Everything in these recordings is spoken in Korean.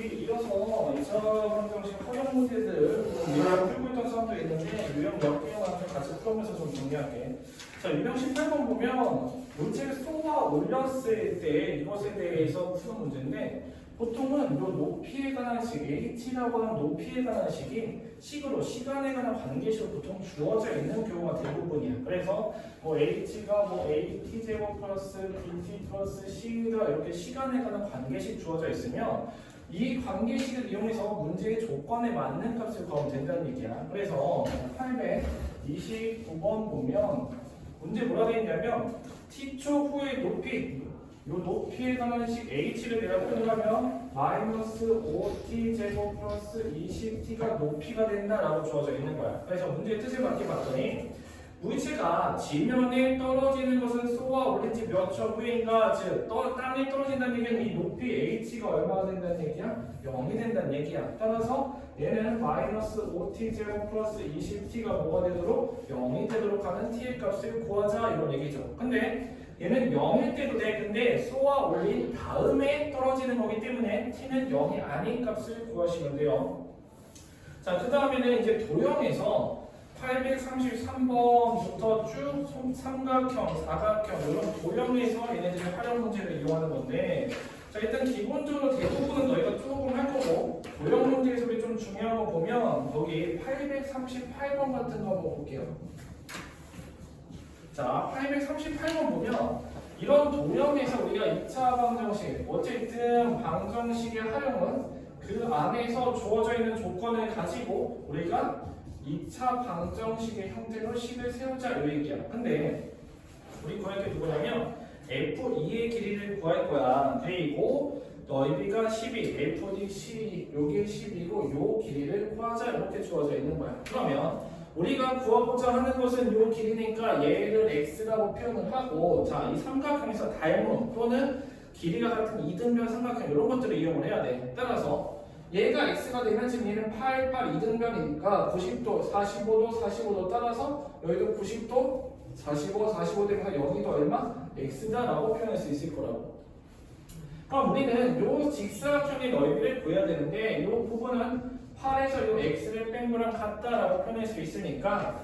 우리 이어서 2차 방정식 활용 문제들 유형 풀고 있던 수업도 있는데 유형 몇 개만 같이 풀면서 좀 정리할게. 자, 유형 18번 보면 문제를 쏘아 올렸을 때 이것에 대해서 푸는 문제인데 보통은 이 높이에 관한 식, h라고 하는 높이에 관한 식으로 시간에 관한 관계식으로 보통 주어져 있는 경우가 대부분이야. 그래서 뭐 h가 뭐 at 제곱 플러스 bt 플러스 c가 이렇게 시간에 관한 관계식 주어져 있으면 이 관계식을 이용해서 문제의 조건에 맞는 값을 구하면 된다는 얘기야. 그래서 829번 보면 문제 뭐라 되어 있냐면 t초 후의 높이 이 높이에 관한 식 h를 내가 표현하면 마이너스 5t 제곱 플러스 20t가 높이가 된다라고 주어져 있는 거야. 그래서 문제의 뜻을 봤더니 물체가 지면에 떨어지는 것은 쏘아 올린 지 몇 초 후인가, 즉 땅에 떨어진다는 얘기는 이 높이 h가 얼마가 된다는 얘기야? 0이 된다는 얘기야. 따라서 얘는 마이너스 5t 제곱 플러스 20t가 뭐가 되도록 0이 되도록 하는 t의 값을 구하자 이런 얘기죠. 근데 얘는 0일 때도 돼. 근데 쏘아 올린 다음에 떨어지는 거기 때문에 t는 0이 아닌 값을 구하시면 돼요. 자, 그 다음에는 이제 도형에서 833번부터 쭉 삼각형, 사각형 이런 도형에서 얘네들의 활용 문제를 이용하는 건데, 자, 일단 기본적으로 대부분은 너희가 조금 할 거고 도형 문제에서 좀 중요한 거 보면 거기 838번 같은 거 한번 볼게요. 자, 838번 보면 이런 도형에서 우리가 2차 방정식, 어쨌든 방정식의 활용은 그 안에서 주어져 있는 조건을 가지고 우리가 2차 방정식의 형태로 식을 세우자 이 얘기야. 근데 우리 구할 게 누구냐면 F2의 길이를 구할 거야. 그리고 넓이가 12, FD 12, 요게 10이고 요 길이를 구하자 이렇게 주어져 있는 거야. 그러면 우리가 구하고자 하는 것은 요 길이니까 얘를 x라고 표현을 하고, 자, 이 삼각형에서 닮은 또는 길이가 같은 이등변 삼각형 이런 것들을 이용을 해야 돼. 따라서 얘가 x가 되면 지금 얘는 8, 2등변이니까 90도, 45도, 45도 따라서 여기도 90도, 45, 45 되면서 여기도 얼마? x다라고 표현할 수 있을 거라고. 그럼 우리는 요 직사각형의 넓이를 구해야 되는데 요 부분은 8에서 요 x를 뺀 거랑 같다라고 표현할 수 있으니까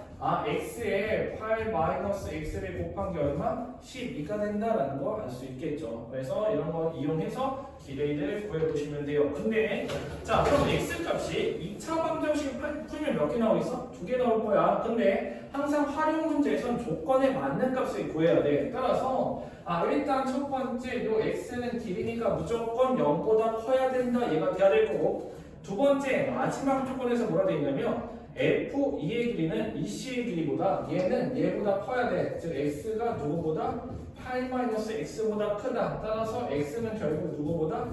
x에 8 마이너스 x를 곱한 게 얼마? 12가 된다라는 거 알 수 있겠죠. 그래서 이런 거 이용해서 길이를 구해보시면 돼요. 근데 자, 그럼 x 값이 2차 방정식 풀면 몇 개 나오겠어? 2개 나올 거야. 근데 항상 활용 문제에선 조건에 맞는 값을 구해야 돼. 따라서 일단 첫 번째 요 x는 길이니까 무조건 0보다 커야 된다. 얘가 돼야 될 거고, 두 번째 마지막 조건에서 뭐라 되어 있냐면 F2의 길이는 EC의 길이보다 얘는 얘보다 커야 돼. 즉 x가 누구보다 8-x보다 크다. 따라서 x는 결국 누구보다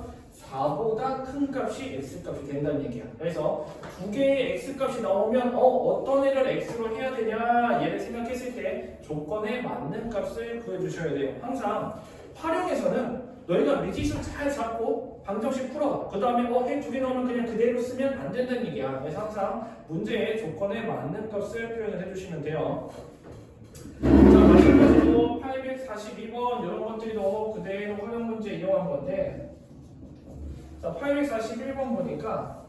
4보다 큰 값이 x값이 된다는 얘기야. 그래서 두 개의 x값이 나오면 어떤 애를 x로 해야 되냐 얘를 생각했을 때 조건에 맞는 값을 구해주셔야 돼요. 항상 활용에서는 너희가 미지수 잘 잡고 방정식 풀어. 그 다음에 해 두 개 넣으면 그냥 그대로 쓰면 안 된다는 얘기야. 그래서 항상 문제의 조건에 맞는 값을 표현을 해주시면 돼요. 자, 마찬가지로 842번 이런 것들도 그대로 활용 문제 이용한 건데, 자, 841번 보니까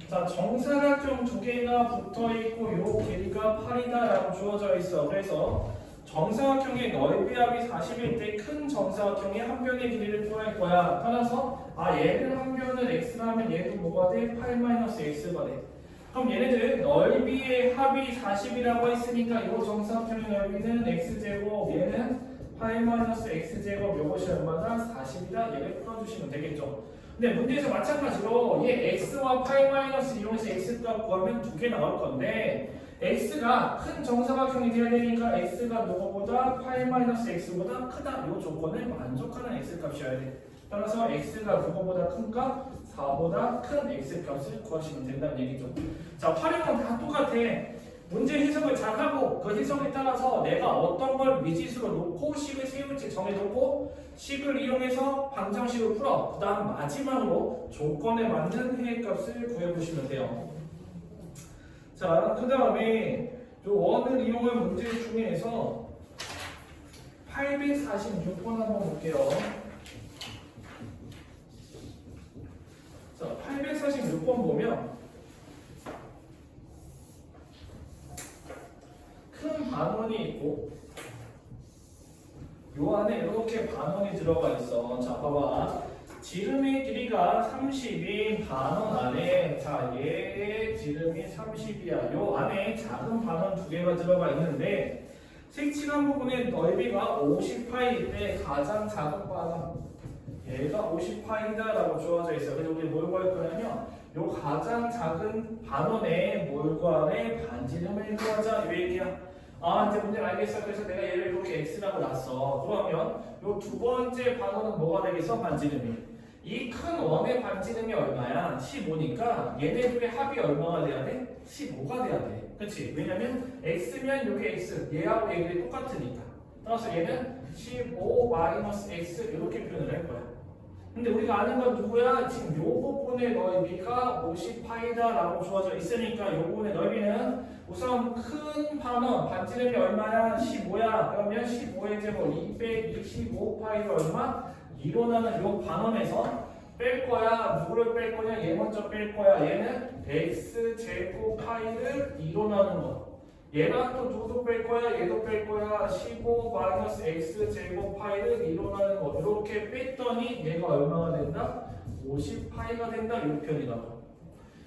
자, 정사각형 두 개가 붙어 있고 요 길이가 8이다라고 주어져 있어. 그래서 정사각형의 넓이합이 40일 때 큰 정사각형의 한 변의 길이를 구할 거야. 따라서 얘를 한 변을 x라 하면 얘도 뭐가 돼? 8-x가 돼. 그럼 얘네들 넓이의 합이 40이라고 했으니까 이 정사각형의 넓이는 x제곱, 얘는 8-x제곱, 요것이 얼마나? 40이다. 얘를 풀어주시면 되겠죠. 근데 문제에서 마찬가지로 얘 x와 8- 이용해서 x값 구하면 두 개 나올 건데, x가 큰 정사각형이 되어야 되니까 x가 누구보다 8-x보다 크다. 이 조건을 만족하는 x값이어야 돼. 따라서 x가 누구보다 큰 값, 4보다 큰 x값을 구하시면 된다는 얘기죠. 자, 활용은 다 똑같아. 문제 해석을 잘 하고 그 해석에 따라서 내가 어떤 걸 미지수로 놓고 식을 세울지 정해놓고 식을 이용해서 방정식을 풀어. 그 다음 마지막으로 조건에 맞는 해값을 구해보시면 돼요. 자, 그 다음에 요 원을 이용한 문제 중에서 846번 한번 볼게요. 846번 보면 큰 반원이 있고 요 안에 이렇게 반원이 들어가 있어. 자, 봐봐. 지름의 길이가 30인 반원 안에, 자, 얘의 지름이 30이야. 요 안에 작은 반원 두 개가 들어가 있는데 색칠한 부분의 넓이가 50파일 때 가장 작은 반원, 얘가 50파이다라고 주어져 있어요. 그래서 우리 뭘 구할 거냐면 요 가장 작은 반원의 뭘 구하래? 반지름을 구하자. 이 얘기야. 아, 이제 문제 알겠어. 그래서 내가 얘를 이렇게 x라고 놨어. 그러면 요 두 번째 반원은 뭐가 되겠어? 반지름이. 이 큰 원의 반지름이 얼마야? 15니까 얘네들의 합이 얼마가 돼야 돼? 15가 돼야 돼. 그치? 왜냐면 x면 요게 x, 얘하고 얘들이 똑같으니까. 따라서 얘는 15 마이너스 x 이렇게 표현을 할 거야. 근데 우리가 아는 건 누구야? 지금 요 부분의 넓이가 50파이다라고 주어져 있으니까 요 부분의 넓이는 우선 큰 반원 반지름이 얼마야? 15야. 그러면 15의 제곱 225파이가 얼마? 2로 나는 요 반원에서 뺄 거야. 누구를 뺄 거냐? 얘 먼저 뺄 거야. 얘는 x 제곱 파이를 2로 나는 거. 얘랑 또 누구도 뺄 거야? 얘도 뺄 거야. 15 마이너스 x 제곱 파이를 2로 나는 거. 이렇게 뺐더니 얘가 얼마가 된다? 50파이가 된다. 이 표현이라고.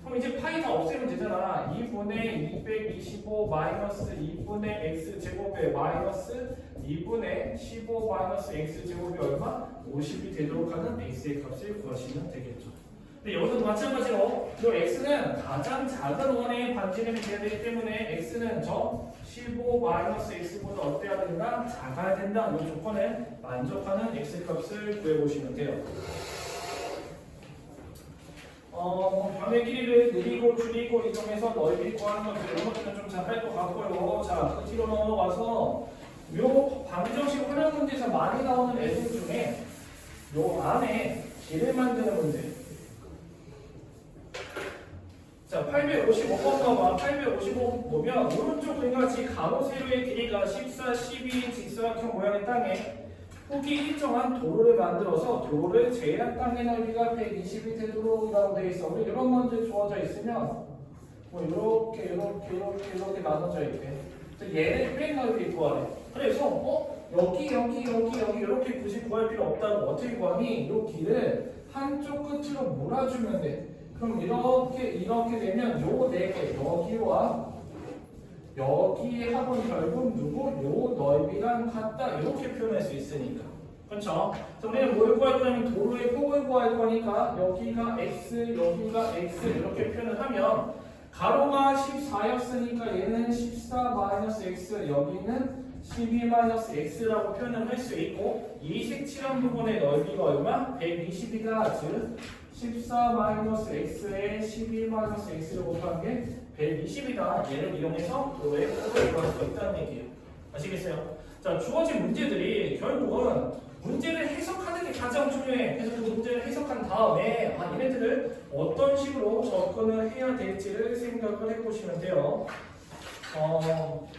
그럼 이제 파이 다 없애면 되잖아. 2분의 225 마이너스 2분의 x 제곱에 마이너스 2분의 15 마이너스 x 제곱이 얼마? 50이 되도록 하는 x의 값을 구하시면 되겠죠. 근데 여기서도 마찬가지로 이 x는 가장 작은 원의 반지름이 돼야 되기 때문에 x는 저 15 마이너스 x보다 어때야 된다? 작아야 된다. 이 조건을 만족하는 x 값을 구해보시면 돼요. 변의 길이를 늘리고 줄이고 이동해서 넓이 구하는 것들 이런 것들은 좀 잘 할 것 같고요. 자, 그 뒤로 넘어가서 요 방정식 활용 문제에서 많이 나오는 애들 중에 요 안에 길을 만드는 문제. 자, 855번 봐봐. 855번 보면 오른쪽 그림과 같이 가로 세로의 길이가 14, 12인 직사각형 모양의 땅에 폭이 일정한 도로를 만들어서 도로를 제한 땅의 넓이가 120이 되도록이라고 되어 있어. 우리 이런 문제 주어져 있으면 뭐 이렇게 나눠져 있대. 얘를 뺀 넓이 구하래. 그래서 여기 이렇게 굳이 구할 필요 없다고 어떻게 구하니? 이 길을 한쪽 끝으로 몰아주면 돼. 그럼 이렇게 되면 요 네 개 여기와 여기의 합은 결국 누구? 요 넓이랑 같다. 이렇게 표현할 수 있으니까. 그렇죠? 그래서 우리는 뭘 구할 거냐면 도로의 폭을 구할 거니까 여기가 x, 여기가 x 이렇게 표현을 하면 가로가 14였으니까 얘는 14 마이너스 x, 여기는 12 마이너스 x라고 표현을 할 수 있고 이 색칠한 부분의 넓이가 얼마? 120이다. 즉 14 마이너스 x에 12 마이너스 x를 곱한 게 120이다. 얘를 이용해서 도로의 폭을 구할 수가 있다는 얘기예요. 아시겠어요? 자, 주어진 문제들이 결국은 문제를 해석하는 게 가장 중요해. 그래서 그 문제를 해석한 다음에 얘네들을 어떤 식으로 접근을 해야 될지를 생각을 해보시면 돼요.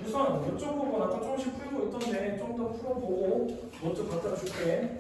우선 이쪽 부분 아까 조금씩 풀고 있던데 좀 더 풀어보고 노트 갖다 줄게.